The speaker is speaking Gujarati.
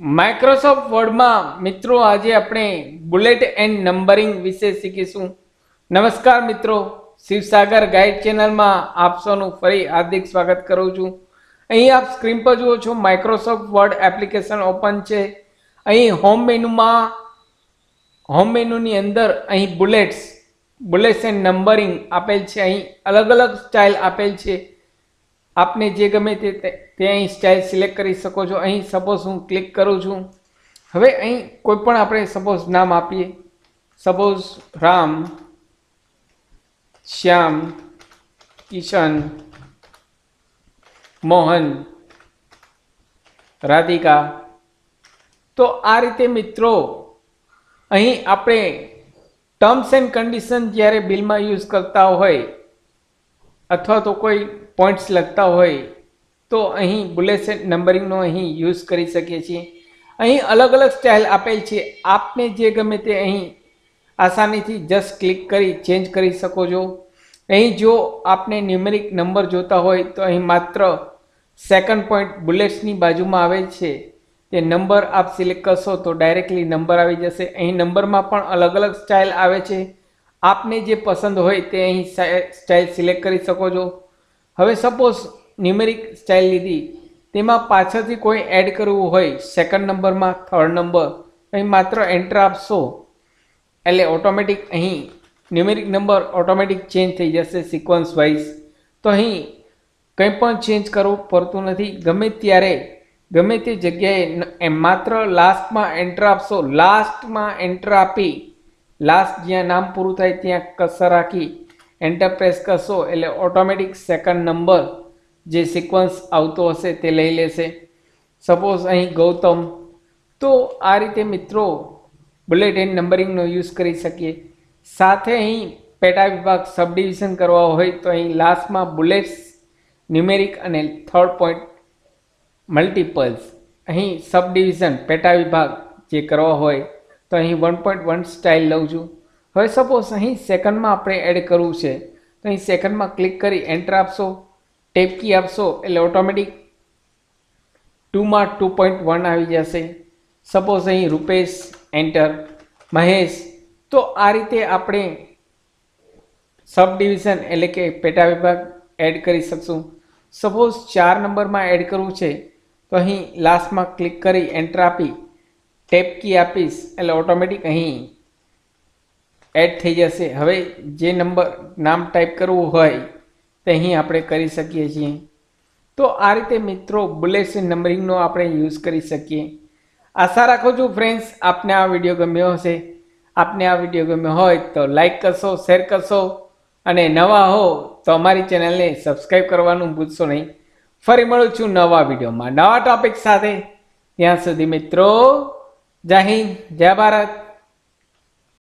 માઇક્રોસોફ્ટ વર્ડમાં મિત્રો આજે આપણે બુલેટ એન્ડ નંબરિંગ વિશે શીખીશું. નમસ્કાર મિત્રો, શિવસાગર ગાઈડ ચેનલમાં આપ સૌનું ફરી હાર્દિક સ્વાગત કરું છું. અહીં આપ સ્ક્રીન પર જુઓ છો માઇક્રોસોફ્ટ વર્ડ એપ્લિકેશન ઓપન છે. અહીં હોમ મેનુની અંદર અહીં બુલેટ્સ એન્ડ નંબરિંગ આપેલ છે. અહીં અલગ અલગ સ્ટાઇલ આપેલ છે. આપને જે ગમે તે અહીં સ્ટાઇલ સિલેક્ટ કરી શકો છો. અહીં સપોઝ હું ક્લિક કરું છું. હવે અહીં કોઈ પણ આપણે સપોઝ નામ આપીએ. સપોઝ રામ, શ્યામ, કિશન, મોહન, રાધિકા. તો આ રીતે મિત્રો અહીં આપણે ટર્મ્સ એન્ડ કન્ડિશન જ્યારે બિલમાં યુઝ કરતા હોય અથવા તો કોઈ પોઈન્ટ્સ લખતા હોય તો અહીં બુલેટ્સ એન્ડ નંબરિંગનો અહીં યુઝ કરી શકીએ છીએ. અહીં અલગ અલગ સ્ટાઇલ આપેલ છે. આપને જે ગમે તે અહીં આસાનીથી જસ્ટ ક્લિક કરી ચેન્જ કરી શકો છો. અહીં જો આપને ન્યુમેરિક નંબર જોતા હોય તો અહીં માત્ર સેકન્ડ પોઈન્ટ બુલેટ્સની બાજુમાં આવે છે તે નંબર આપ સિલેક્ટ કરશો તો ડાયરેક્ટલી નંબર આવી જશે. અહીં નંબરમાં પણ અલગ અલગ સ્ટાઇલ આવે છે. આપને જે પસંદ હોય તે અહીં સ્ટાઇલ સિલેક્ટ કરી શકો છો. હવે સપોઝ ન્યુમેરિક સ્ટાઇલ લીધી, તેમાં પાછળથી કોઈ એડ કરવું હોય સેકન્ડ નંબરમાં, થર્ડ નંબર, અહીં માત્ર એન્ટર આપશો એટલે ઓટોમેટિક અહીં ન્યુમેરિક નંબર ઓટોમેટિક ચેન્જ થઈ જશે સિક્વન્સ વાઇઝ. તો અહીં કંઈ પણ ચેન્જ કરવું પડતું નથી. ગમે ત્યારે ગમે તે જગ્યાએ માત્ર લાસ્ટમાં એન્ટર આપશો. લાસ્ટમાં એન્ટર આપી લાસ્ટ જ્યાં નામ પૂરું થાય ત્યાં કર્સર રાખી એન્ટર પ્રેસ કરશો એટલે ઓટોમેટિક સેકન્ડ નંબર જે સિક્વન્સ આવતો હશે તે લઈ લેશે. સપોઝ અહીં ગૌતમ. તો આ રીતે મિત્રો બુલેટ એન્ડ નંબરિંગનો યુઝ કરી શકીએ. સાથે અહીં પેટા વિભાગ સબ ડિવિઝન કરવા હોય તો અહીં લાસ્ટમાં બુલેટ્સ, ન્યુમેરિક અને થર્ડ પોઈન્ટ મલ્ટિપલ્સ. અહીં સબ ડિવિઝન પેટા વિભાગ જે કરવા હોય તો અહીં 1.1 સ્ટાઇલ લઉં છું. હવે સપોઝ અહીં સેકન્ડમાં આપણે એડ કરવું છે તો અહીં સેકન્ડમાં ક્લિક કરી એન્ટર આપશો, ટેપ કી આપશો એટલે ઓટોમેટિક 2માં 2.1 આવી જશે. સપોઝ અહીં રૂપેશ, એન્ટર, મહેશ. તો આ રીતે આપણે સબ ડિવિઝન એટલે કે પેટા વિભાગ એડ કરી શકશું. સપોઝ 4 નંબરમાં એડ કરવું છે તો અહીં લાસ્ટમાં ક્લિક કરી એન્ટર આપી ટેપ કી આપીશ એટલે ઓટોમેટિક અહીં એડ થઈ જશે. હવે જે નંબર નામ ટાઈપ કરવું હોય તે અહીં આપણે કરી શકીએ છીએ. તો આ રીતે મિત્રો બુલેટ્સ એન્ડ નંબરિંગનો આપણે યુઝ કરી શકીએ. આશા રાખું છું ફ્રેન્ડ્સ આપને આ વિડીયો ગમ્યો હશે. આપને આ વિડીયો ગમ્યો હોય તો લાઈક કરશો, શેર કરશો અને નવા હો તો અમારી ચેનલને સબસ્ક્રાઈબ કરવાનું ભૂલશો નહીં. ફરી મળું છું નવા વિડીયોમાં નવા ટોપિક સાથે. ત્યાં સુધી મિત્રો જય હિન્દ, જય ભારત.